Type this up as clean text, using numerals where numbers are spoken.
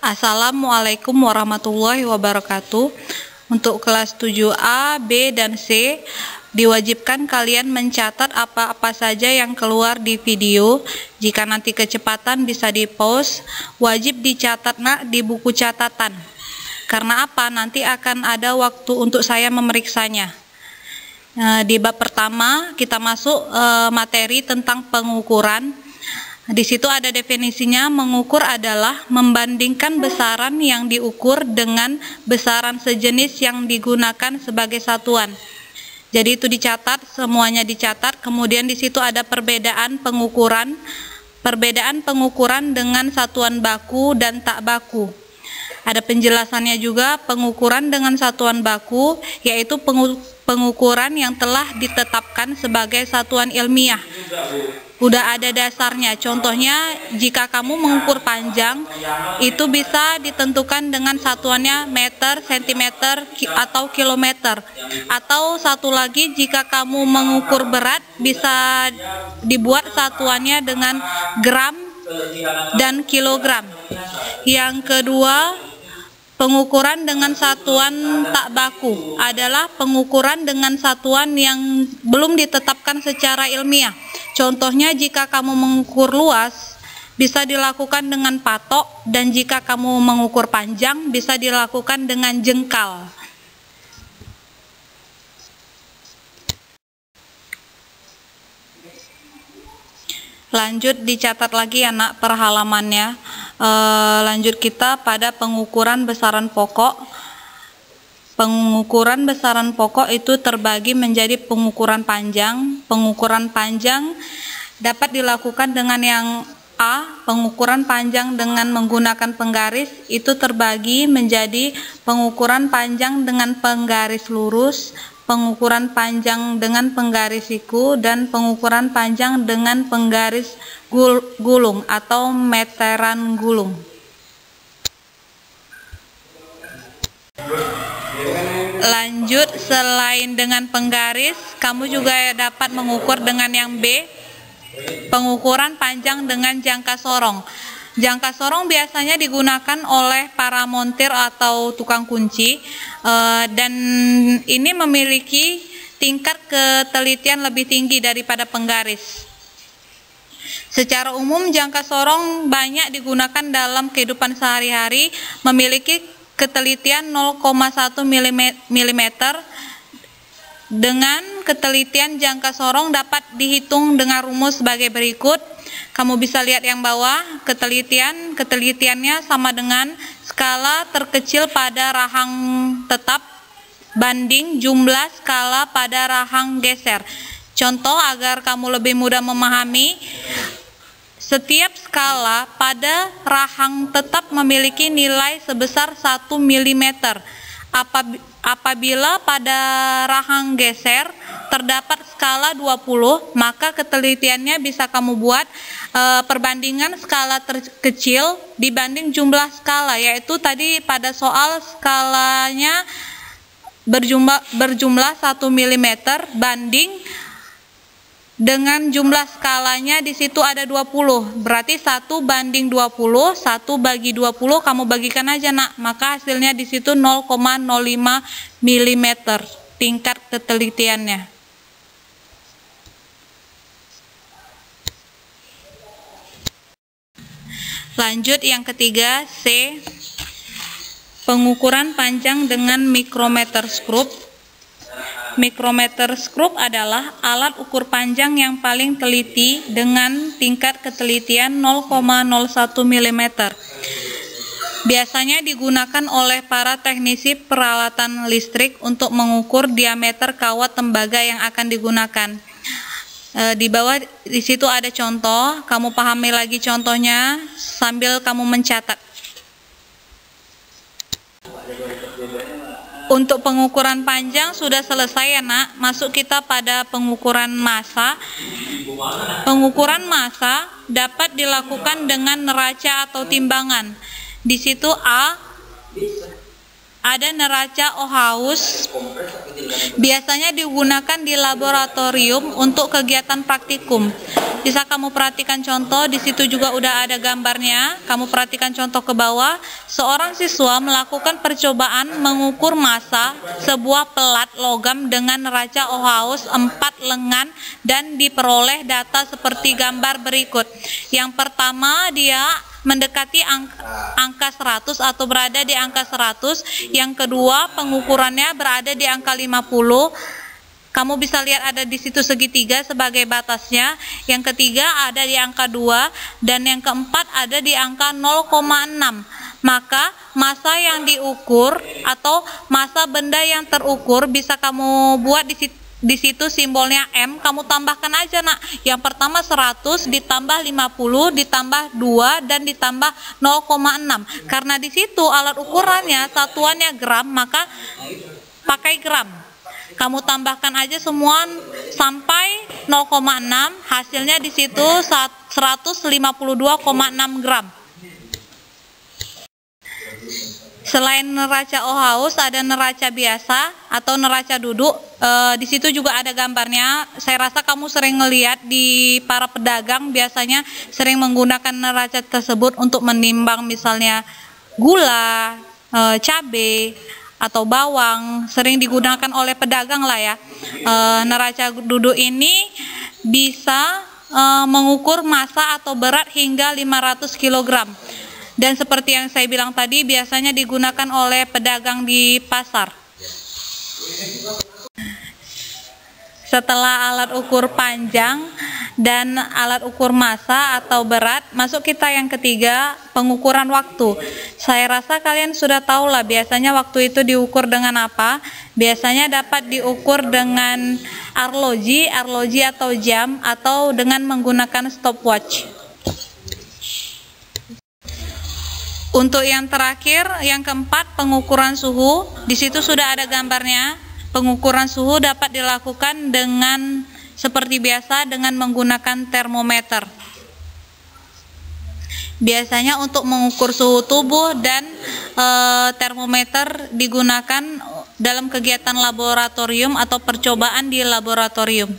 Assalamualaikum warahmatullahi wabarakatuh. Untuk kelas 7A, B, dan C, diwajibkan kalian mencatat apa-apa saja yang keluar di video. Jika nanti kecepatan bisa di-pause, wajib dicatat nak di buku catatan. Karena apa? Nanti akan ada waktu untuk saya memeriksanya. Di bab pertama kita masuk materi tentang pengukuran. Di situ ada definisinya. Mengukur adalah membandingkan besaran yang diukur dengan besaran sejenis yang digunakan sebagai satuan. Jadi itu dicatat, semuanya dicatat. Kemudian di situ ada perbedaan pengukuran. Perbedaan pengukuran dengan satuan baku dan tak baku. Ada penjelasannya juga. Pengukuran dengan satuan baku yaitu pengukuran yang telah ditetapkan sebagai satuan ilmiah. Udah ada dasarnya. Contohnya, jika kamu mengukur panjang, itu bisa ditentukan dengan satuannya meter, sentimeter, atau kilometer. Atau satu lagi, jika kamu mengukur berat, bisa dibuat satuannya dengan gram dan kilogram. Yang kedua, pengukuran dengan satuan tak baku adalah pengukuran dengan satuan yang belum ditetapkan secara ilmiah. Contohnya, jika kamu mengukur luas, bisa dilakukan dengan patok, dan jika kamu mengukur panjang, bisa dilakukan dengan jengkal. Lanjut dicatat lagi ya nak per halamannya. Lanjut kita pada pengukuran besaran pokok. Pengukuran besaran pokok itu terbagi menjadi pengukuran panjang. Pengukuran panjang dapat dilakukan dengan yang A, pengukuran panjang dengan menggunakan penggaris, itu terbagi menjadi pengukuran panjang dengan penggaris lurus, pengukuran panjang dengan penggaris siku, dan pengukuran panjang dengan penggaris gulung atau meteran gulung. Lanjut, selain dengan penggaris, kamu juga dapat mengukur dengan yang B, pengukuran panjang dengan jangka sorong. Jangka sorong biasanya digunakan oleh para montir atau tukang kunci, dan ini memiliki tingkat ketelitian lebih tinggi daripada penggaris. Secara umum, jangka sorong banyak digunakan dalam kehidupan sehari-hari, memiliki ketelitian 0,1 mm. Dengan ketelitian jangka sorong dapat dihitung dengan rumus sebagai berikut. Kamu bisa lihat yang bawah, ketelitiannya sama dengan skala terkecil pada rahang tetap banding jumlah skala pada rahang geser. Contoh agar kamu lebih mudah memahami, setiap skala pada rahang tetap memiliki nilai sebesar 1 mm. Apabila pada rahang geser terdapat skala 20, maka ketelitiannya bisa kamu buat perbandingan skala terkecil dibanding jumlah skala, yaitu tadi pada soal skalanya berjumlah 1 mm banding dengan jumlah skalanya di situ ada 20. Berarti 1 banding 20, 1 bagi 20 kamu bagikan aja nak. Maka hasilnya di situ 0,05 mm tingkat ketelitiannya. Lanjut yang ketiga, C, pengukuran panjang dengan mikrometer skrup. Mikrometer skrup adalah alat ukur panjang yang paling teliti dengan tingkat ketelitian 0,01 mm. Biasanya digunakan oleh para teknisi peralatan listrik untuk mengukur diameter kawat tembaga yang akan digunakan. Di bawah di situ ada contoh, kamu pahami lagi contohnya sambil kamu mencatat. Untuk pengukuran panjang sudah selesai ya nak. Masuk kita pada pengukuran massa. Pengukuran massa dapat dilakukan dengan neraca atau timbangan. Di situ A, ada neraca Ohaus. Biasanya digunakan di laboratorium untuk kegiatan praktikum. Bisa kamu perhatikan contoh, di situ juga udah ada gambarnya. Kamu perhatikan contoh ke bawah. Seorang siswa melakukan percobaan mengukur massa sebuah pelat logam dengan neraca Ohaus 4 lengan dan diperoleh data seperti gambar berikut. Yang pertama, dia mendekati angka 100 atau berada di angka 100. Yang kedua, pengukurannya berada di angka 50. Kamu bisa lihat ada di situ segitiga sebagai batasnya. Yang ketiga ada di angka 2 dan yang keempat ada di angka 0,6. Maka massa yang diukur atau massa benda yang terukur bisa kamu buat di situ simbolnya M, kamu tambahkan aja nak. Yang pertama 100 ditambah 50 ditambah 2 dan ditambah 0,6. Karena di situ alat ukurannya satuannya gram, maka pakai gram. Kamu tambahkan aja semua sampai 0,6, hasilnya di situ 152,6 gram. Selain neraca Ohaus ada neraca biasa atau neraca duduk. Di situ juga ada gambarnya. Saya rasa kamu sering ngelihat di para pedagang biasanya sering menggunakan neraca tersebut untuk menimbang misalnya gula, cabai atau bawang, sering digunakan oleh pedagang lah ya. Neraca duduk ini bisa mengukur massa atau berat hingga 500 kg. Dan seperti yang saya bilang tadi, biasanya digunakan oleh pedagang di pasar. Setelah alat ukur panjang dan alat ukur massa atau berat, masuk kita yang ketiga, pengukuran waktu. Saya rasa kalian sudah tahu lah biasanya waktu itu diukur dengan apa. Biasanya dapat diukur dengan arloji atau jam, atau dengan menggunakan stopwatch. Untuk yang terakhir, yang keempat, pengukuran suhu. Di situ sudah ada gambarnya. Pengukuran suhu dapat dilakukan dengan seperti biasa dengan menggunakan termometer. Biasanya untuk mengukur suhu tubuh dan termometer digunakan dalam kegiatan laboratorium atau percobaan di laboratorium.